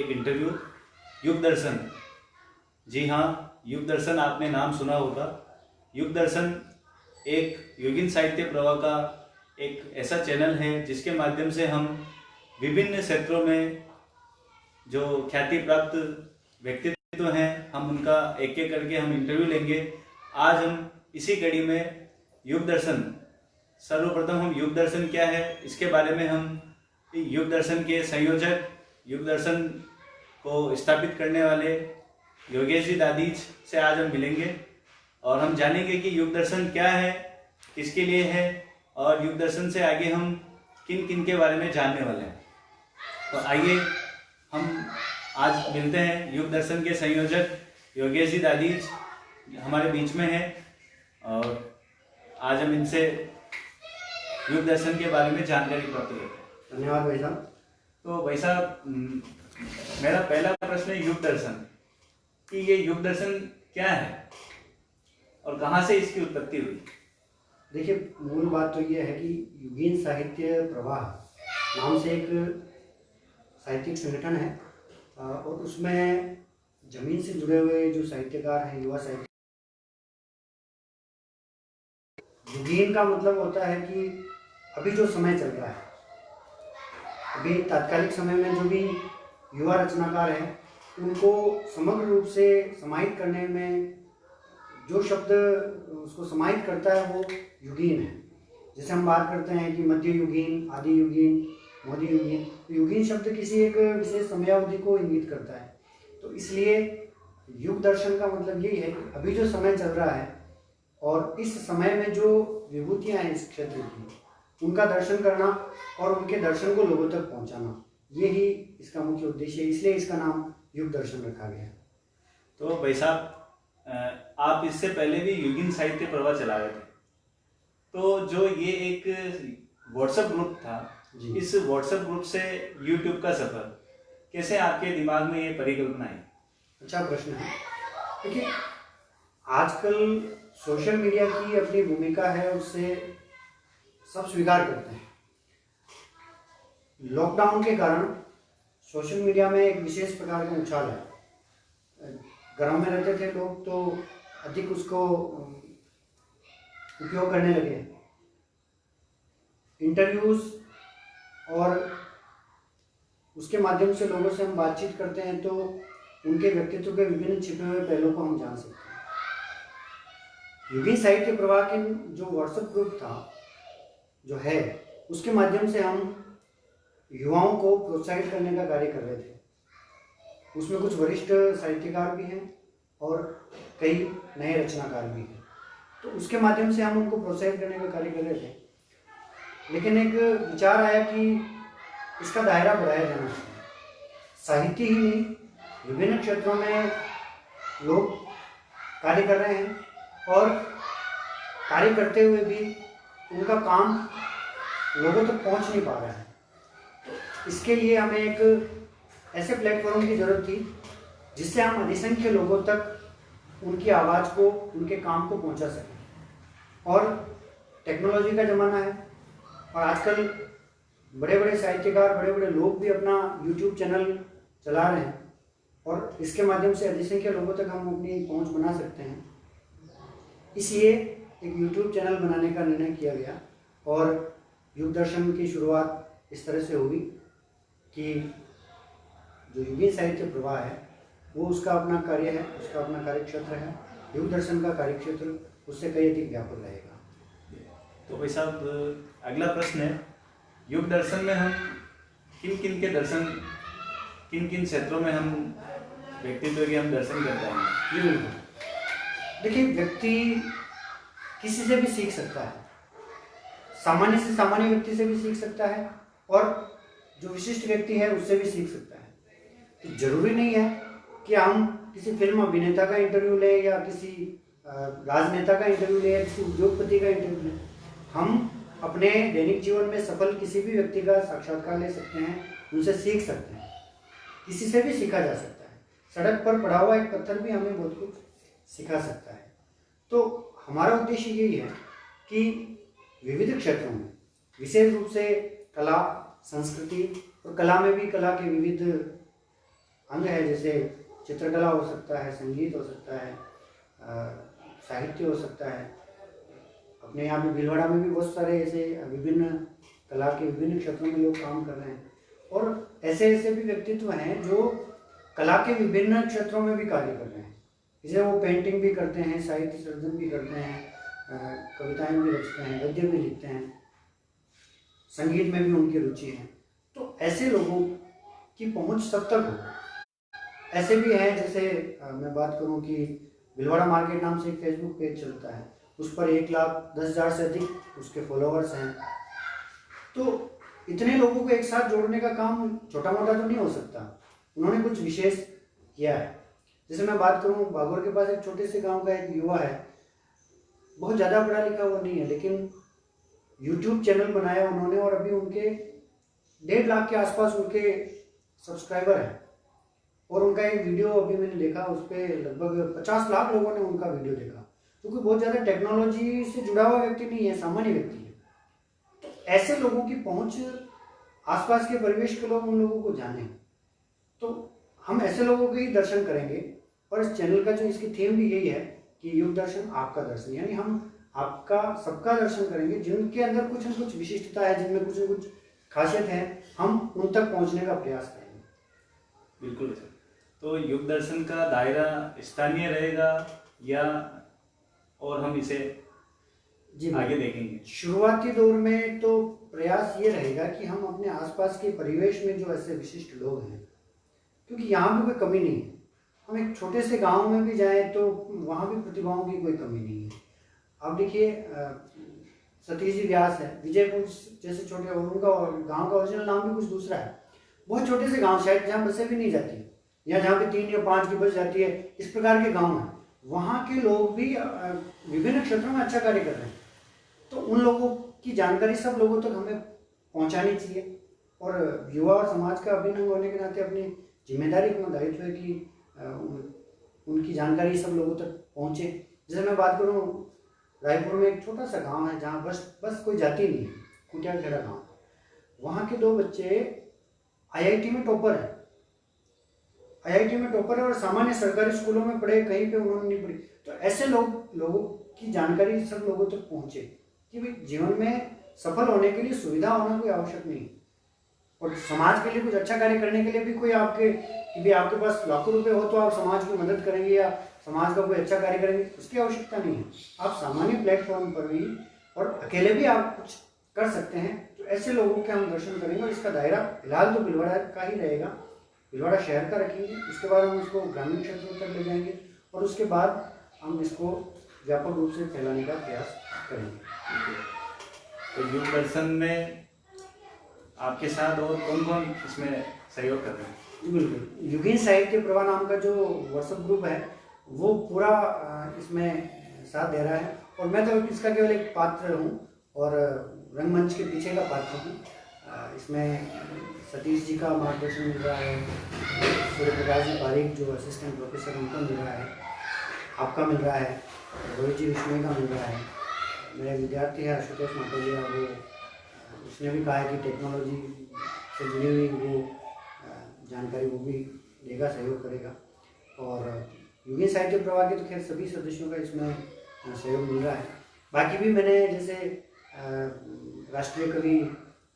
एक इंटरव्यू। युग दर्शन, जी हाँ, युग दर्शन आपने नाम सुना होगा। युग दर्शन एक योगिन साहित्य प्रवाह का एक ऐसा चैनल है जिसके माध्यम से हम विभिन्न क्षेत्रों में जो ख्याति प्राप्त व्यक्तित्व हैं हम उनका एक एक करके हम इंटरव्यू लेंगे। आज हम इसी कड़ी में युग दर्शन, सर्वप्रथम हम युग दर्शन क्या है इसके बारे में हम युग दर्शन के संयोजक, युग दर्शन को स्थापित करने वाले योगेश जी दादीज से आज हम मिलेंगे और हम जानेंगे कि युग दर्शन क्या है, किसके लिए है और युग दर्शन से आगे हम किन किन के बारे में जानने वाले हैं। तो आइए हम आज मिलते हैं। युग दर्शन के संयोजक योगेश जी दादीज हमारे बीच में हैं और आज हम इनसे युग दर्शन के बारे में जानकारी प्राप्त करते हैं। धन्यवाद भाई साहब। तो भाई साहब, मेरा पहला प्रश्न है युग दर्शन कि ये युग दर्शन क्या है और कहाँ से इसकी उत्पत्ति हुई? देखिए, मूल बात तो ये है कि युगीन साहित्य प्रवाह नाम से एक साहित्यिक संगठन है और उसमें जमीन से जुड़े हुए जो साहित्यकार हैं, युवा साहित्य। युगीन का मतलब होता है कि अभी जो समय चल रहा है, अभी तात्कालिक समय में जो भी युवा रचनाकार हैं उनको समग्र रूप से समाहित करने में जो शब्द उसको समाहित करता है वो युगीन है। जैसे हम बात करते हैं कि मध्य युगीन, आदि युगीन, मध्य युगीन, तो युगीन शब्द किसी एक विशेष समयावधि को इंगित करता है। तो इसलिए युग दर्शन का मतलब यही है कि अभी जो समय चल रहा है और इस समय में जो विभूतियाँ हैं इस क्षेत्र की, उनका दर्शन करना और उनके दर्शन को लोगों तक पहुंचाना, यही इसका मुख्य उद्देश्य है। इसलिए इसका नाम युग दर्शन रखा गया। तो भाई साहब, आप इससे पहले भी युगीन साहित्य प्रवाह चला रहे थे, तो जो ये एक व्हाट्सएप ग्रुप था, इस व्हाट्सएप ग्रुप से यूट्यूब का सफर कैसे आपके दिमाग में ये परिकल्पना आई? अच्छा प्रश्न है। देखिए, आजकल सोशल मीडिया की अपनी भूमिका है, उससे सब स्वीकार करते हैं। लॉकडाउन के कारण सोशल मीडिया में एक विशेष प्रकार का उछाल है। घरों में रहते थे लोग तो अधिक उसको उपयोग करने लगे। इंटरव्यूज और उसके माध्यम से लोगों से हम बातचीत करते हैं तो उनके व्यक्तित्व के विभिन्न छिपे हुए पहलुओं को हम जान सकते हैं। युगीन साहित्य प्रवाह के जो व्हाट्सएप ग्रुप था जो है, उसके माध्यम से हम युवाओं को प्रोत्साहित करने का कार्य कर रहे थे। उसमें कुछ वरिष्ठ साहित्यकार भी हैं और कई नए रचनाकार भी हैं, तो उसके माध्यम से हम उनको प्रोत्साहित करने का कार्य कर रहे थे। लेकिन एक विचार आया कि इसका दायरा बढ़ाया जाना चाहिए। साहित्य ही नहीं, विभिन्न क्षेत्रों में लोग कार्य कर रहे हैं और कार्य करते हुए भी उनका काम लोगों तक पहुंच नहीं पा रहा है। तो इसके लिए हमें एक ऐसे प्लेटफॉर्म की ज़रूरत थी जिससे हम अधिसंख्य लोगों तक उनकी आवाज़ को, उनके काम को पहुंचा सकें। और टेक्नोलॉजी का ज़माना है और आजकल बड़े बड़े साहित्यकार, बड़े बड़े लोग भी अपना यूट्यूब चैनल चला रहे हैं और इसके माध्यम से अधिसंख्य लोगों तक हम अपनी पहुंच बना सकते हैं। इसलिए एक यूट्यूब चैनल बनाने का निर्णय किया गया और युग दर्शन की शुरुआत इस तरह से हुई कि जो युगीन साहित्य प्रवाह है वो उसका अपना कार्य है, उसका अपना कार्यक्षेत्र है। युग दर्शन का कार्यक्षेत्र उससे कई अधिक व्यापक रहेगा। तो भाई साहब, अगला प्रश्न है, युग दर्शन में हम किन किन के दर्शन, किन किन क्षेत्रों में हम व्यक्तित्व के हम दर्शन कर पाएंगे? देखिए, व्यक्ति किसी से भी सीख सकता है। सामान्य से सामान्य व्यक्ति से भी सीख सकता है और जो विशिष्ट व्यक्ति है उससे भी सीख सकता है। तो जरूरी नहीं है कि हम किसी फिल्म अभिनेता का इंटरव्यू लें या किसी राजनेता का इंटरव्यू लें या किसी उद्योगपति का इंटरव्यू लें। हम अपने दैनिक जीवन में सफल किसी भी व्यक्ति का साक्षात्कार ले सकते हैं, उनसे सीख सकते हैं। किसी से भी सीखा जा सकता है। सड़क पर पड़ा हुआ एक पत्थर भी हमें बहुत कुछ सिखा सकता है। तो हमारा उद्देश्य यही है कि विविध क्षेत्रों में, विशेष रूप से कला, संस्कृति और कला में भी कला के विविध अंग है, जैसे चित्रकला हो सकता है, संगीत हो सकता है, साहित्य हो सकता है। अपने यहाँ पे भीलवाड़ा में भी बहुत सारे ऐसे विभिन्न कला के विभिन्न क्षेत्रों में लोग काम कर रहे हैं, और ऐसे ऐसे भी व्यक्तित्व हैं जो कला के विभिन्न क्षेत्रों में भी कार्य कर रहे हैं। जैसे वो पेंटिंग भी करते हैं, साहित्य सर्जन भी करते हैं, कविताएं भी रचते हैं, गद्य भी लिखते हैं, संगीत में भी उनकी रुचि है। तो ऐसे लोगों की पहुंच सब तक हो। ऐसे भी हैं, जैसे मैं बात करूं कि भीलवाड़ा मार्केट नाम से एक फेसबुक पेज चलता है, उस पर 1,10,000 से अधिक उसके फॉलोअर्स हैं। तो इतने लोगों को एक साथ जोड़ने का काम छोटा मोटा तो नहीं हो सकता, उन्होंने कुछ विशेष किया है। जैसे मैं बात करूं, बागौर के पास एक छोटे से गांव का एक युवा है, बहुत ज़्यादा पढ़ा लिखा वो नहीं है, लेकिन यूट्यूब चैनल बनाया उन्होंने, और अभी उनके 1.5 लाख के आसपास उनके सब्सक्राइबर हैं। और उनका एक वीडियो अभी मैंने देखा, उस पर लगभग 50 लाख लोगों ने उनका वीडियो देखा, क्योंकि बहुत ज़्यादा टेक्नोलॉजी से जुड़ा हुआ व्यक्ति नहीं है, सामान्य व्यक्ति है। तो ऐसे लोगों की पहुंच, आसपास के परिवेश के लोग उन लोगों को जाने, तो हम ऐसे लोगों के ही दर्शन करेंगे। और इस चैनल का जो इसकी थीम भी यही है कि युग दर्शन आपका दर्शन, यानी हम आपका सबका दर्शन करेंगे, जिनके अंदर कुछ न कुछ विशिष्टता है, जिनमें कुछ न कुछ खासियत है, हम उन तक पहुंचने का प्रयास करेंगे। बिल्कुल सर। तो युग दर्शन का दायरा स्थानीय रहेगा या और हम इसे जी आगे देखेंगे? शुरुआती दौर में तो प्रयास ये रहेगा कि हम अपने आसपास के परिवेश में जो ऐसे विशिष्ट लोग हैं, क्योंकि यहाँ भी कोई कमी नहीं है, हम एक छोटे से गांव में भी जाएं तो वहाँ भी प्रतिभाओं की कोई कमी नहीं है। अब देखिए, सतीश जी व्यास है, विजयपुर जैसे छोटे, और उनका गांव का ओरिजिनल नाम भी कुछ दूसरा है, बहुत छोटे से गांव, शायद जहाँ बसें भी नहीं जाती, या जहाँ पे 3 या 5 की बस जाती है, इस प्रकार के गांव हैं। वहाँ के लोग भी विभिन्न क्षेत्रों में अच्छा कार्य कर रहे हैं। तो उन लोगों की जानकारी सब लोगों तक हमें पहुँचानी चाहिए, और युवा और समाज का अभिन्न अंग होने के नाते अपनी जिम्मेदारी, अपना दायित्व है कि उनकी जानकारी सब लोगों तक पहुँचे। जैसे मैं बात करूँ, रायपुर में एक छोटा सा गांव है जहाँ बस कोई जाती नहीं है, कुटियाखेड़ा गांव, वहाँ के 2 बच्चे आईआईटी में टॉपर है, और सामान्य सरकारी स्कूलों में पढ़े, कहीं पे उन्होंने नहीं पढ़ी। तो ऐसे लोगों की जानकारी सब लोगों तक पहुँचे कि भाई जीवन में सफल होने के लिए सुविधा होना कोई आवश्यक नहीं, और समाज के लिए कुछ अच्छा कार्य करने के लिए भी कोई आपके पास लाखों रुपए हो तो आप समाज की मदद करेंगे या समाज का कोई अच्छा कार्य करेंगे, उसकी आवश्यकता नहीं है। आप सामान्य प्लेटफॉर्म पर भी और अकेले भी आप कुछ कर सकते हैं। तो ऐसे लोगों के हम दर्शन करेंगे, और इसका दायरा फिलहाल तो भीलवाड़ा का ही रहेगा, भीलवाड़ा शहर का रखेंगे, उसके बाद हम इसको ग्रामीण क्षेत्रों तक ले जाएंगे, और उसके बाद हम इसको व्यापक रूप से फैलाने का प्रयास करेंगे। तो युग दर्शन में आपके साथ और कौन कौन इसमें सहयोग कर रहे हैं? बिल्कुल, युगीन साहित्य प्रवाह नाम का जो व्हाट्सएप ग्रुप है वो पूरा इसमें साथ दे रहा है, और मैं तो इसका केवल एक पात्र हूँ, और रंगमंच के पीछे का पात्र हूँ। इसमें सतीश जी का मार्गदर्शन मिल रहा है, सूर्य प्रकाश जी पारिक जो असिस्टेंट प्रोफेसर, उनका मिल रहा है, आपका मिल रहा है, रोहित जी विष्णु का मिल रहा है, मेरे विद्यार्थी है आशुतोष माटोलिया, वो उसने भी कहा है कि टेक्नोलॉजी से जुड़ी हुई वो जानकारी वो भी देगा, सहयोग करेगा। और युगीन साहित्य प्रवाह के तो खैर सभी सदस्यों का इसमें सहयोग मिल रहा है। बाकी भी मैंने जैसे राष्ट्रीय कवि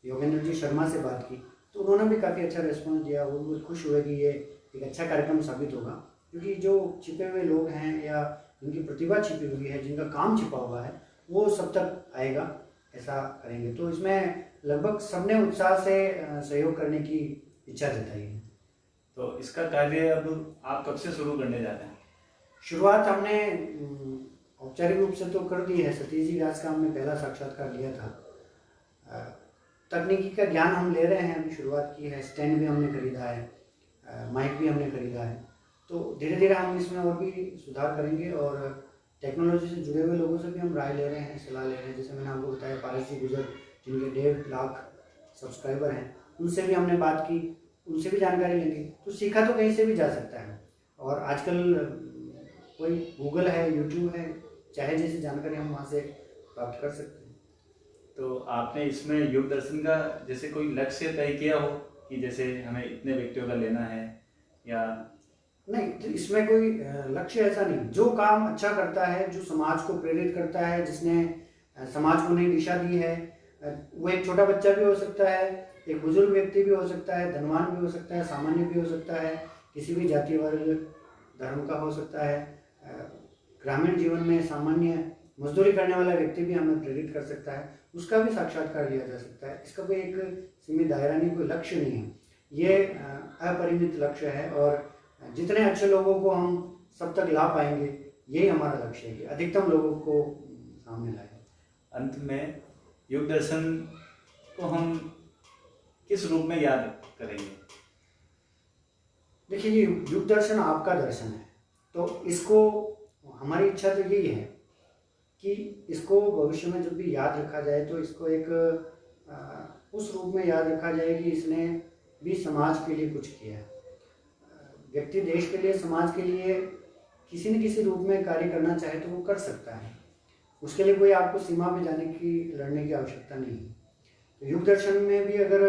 योगेंद्र जी शर्मा से बात की, तो उन्होंने भी काफ़ी अच्छा रिस्पॉन्स दिया, वो बहुत खुश हुए कि ये एक अच्छा कार्यक्रम साबित होगा, क्योंकि जो छिपे हुए लोग हैं या जिनकी प्रतिभा छिपी हुई है, जिनका काम छिपा हुआ है, वो सब तक आएगा, ऐसा करेंगे। तो इसमें लगभग सबने उत्साह से सहयोग करने की इच्छा जताई है। तो इसका कार्य अब आप कब से शुरू करने जा रहे हैं? शुरुआत हमने औपचारिक रूप से तो कर दी है, सतीश जी व्यास का हमने पहला साक्षात्कार लिया था। तकनीकी का ज्ञान हम ले रहे हैं, अभी शुरुआत की है, स्टैंड भी हमने खरीदा है, माइक भी हमने खरीदा है। तो धीरे धीरे हम इसमें और भी सुधार करेंगे, और टेक्नोलॉजी से जुड़े हुए लोगों से भी हम राय ले रहे हैं, सलाह ले रहे हैं। जैसे मैंने आपको बताया पारस जी गुजर, जिनके 1.5 लाख सब्सक्राइबर हैं, उनसे भी हमने बात की, उनसे भी जानकारी लेंगे। तो सीखा तो कहीं से भी जा सकता है, और आजकल कोई गूगल है, यूट्यूब है, चाहे जैसी जानकारी हम वहाँ से प्राप्त कर सकते हैं। तो आपने इसमें युग दर्शन का जैसे कोई लक्ष्य तय किया हो कि जैसे हमें इतने व्यक्तियों का लेना है, या नहीं, तो इसमें कोई लक्ष्य ऐसा नहीं। जो काम अच्छा करता है, जो समाज को प्रेरित करता है, जिसने समाज को नई दिशा दी है, वो एक छोटा बच्चा भी हो सकता है, एक बुजुर्ग व्यक्ति भी हो सकता है, धनवान भी हो सकता है, सामान्य भी हो सकता है, किसी भी जाति वर्ग धर्म का हो सकता है। ग्रामीण जीवन में सामान्य मजदूरी करने वाला व्यक्ति भी हमें प्रेरित कर सकता है, उसका भी साक्षात्कार लिया जा सकता है। इसका कोई एक सीमित दायरा नहीं, कोई लक्ष्य नहीं है, ये अपरिमित लक्ष्य है। और जितने अच्छे लोगों को हम सब तक ला पाएंगे, यही हमारा लक्ष्य है कि अधिकतम लोगों को सामने लाए। अंत में युग दर्शन को हम किस रूप में याद करेंगे? देखिए, ये युग दर्शन आपका दर्शन है, तो इसको हमारी इच्छा तो यही है कि इसको भविष्य में जब भी याद रखा जाए तो इसको एक उस रूप में याद रखा जाए कि इसने भी समाज के लिए कुछ किया है। व्यक्ति देश के लिए, समाज के लिए किसी न किसी रूप में कार्य करना चाहे तो वो कर सकता है, उसके लिए कोई आपको सीमा पे जाने की, लड़ने की आवश्यकता नहीं है। तो युग दर्शन में भी अगर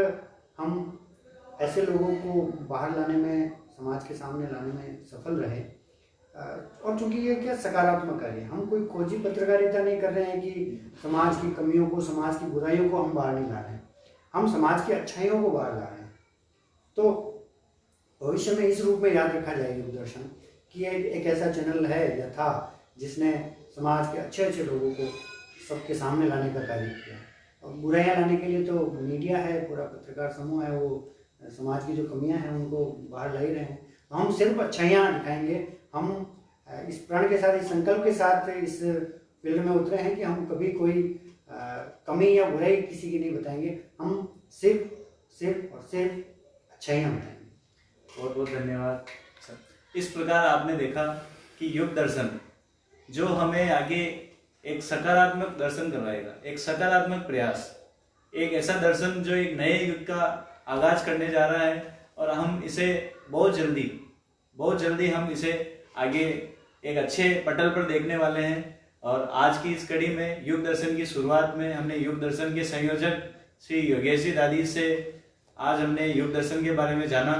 हम ऐसे लोगों को बाहर लाने में, समाज के सामने लाने में सफल रहे, और चूंकि ये क्या सकारात्मक कार्य है, हम कोई खोजी पत्रकारिता नहीं कर रहे हैं कि समाज की कमियों को, समाज की बुराइयों को हम बाहर नहीं ला रहे हैं, हम समाज की अच्छाइयों को बाहर ला रहे हैं। तो भविष्य में इस रूप में याद रखा जाए युग दर्शन कि एक ऐसा चैनल है या था जिसने समाज के अच्छे अच्छे लोगों को सबके सामने लाने का कार्य किया। और बुराइयाँ लाने के लिए तो मीडिया है, पूरा पत्रकार समूह है, वो समाज की जो कमियां हैं उनको बाहर ला ही रहे हैं। तो हम सिर्फ अच्छाइयाँ दिखाएंगे। हम इस प्रण के साथ, इस संकल्प के साथ इस फील्ड में उतरे हैं कि हम कभी कोई कमी या बुराई किसी की नहीं बताएंगे, हम सिर्फ और सिर्फ अच्छाइयाँ बताएंगे। बहुत बहुत धन्यवाद सर। इस प्रकार आपने देखा कि युग दर्शन जो हमें आगे एक सकारात्मक दर्शन करवाएगा, एक सकारात्मक प्रयास, एक ऐसा दर्शन जो एक नए युग का आगाज करने जा रहा है। और हम इसे बहुत जल्दी हम इसे आगे एक अच्छे पटल पर देखने वाले हैं। और आज की इस कड़ी में युग दर्शन की शुरुआत में हमने युग दर्शन के संयोजक श्री योगेश जी दादी से आज हमने युग दर्शन के बारे में जाना।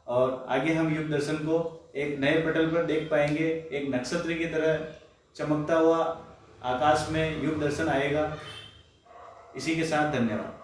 और आगे हम युग दर्शन को एक नए पटल पर देख पाएंगे, एक नक्षत्र की तरह चमकता हुआ आकाश में युग दर्शन आएगा। इसी के साथ धन्यवाद।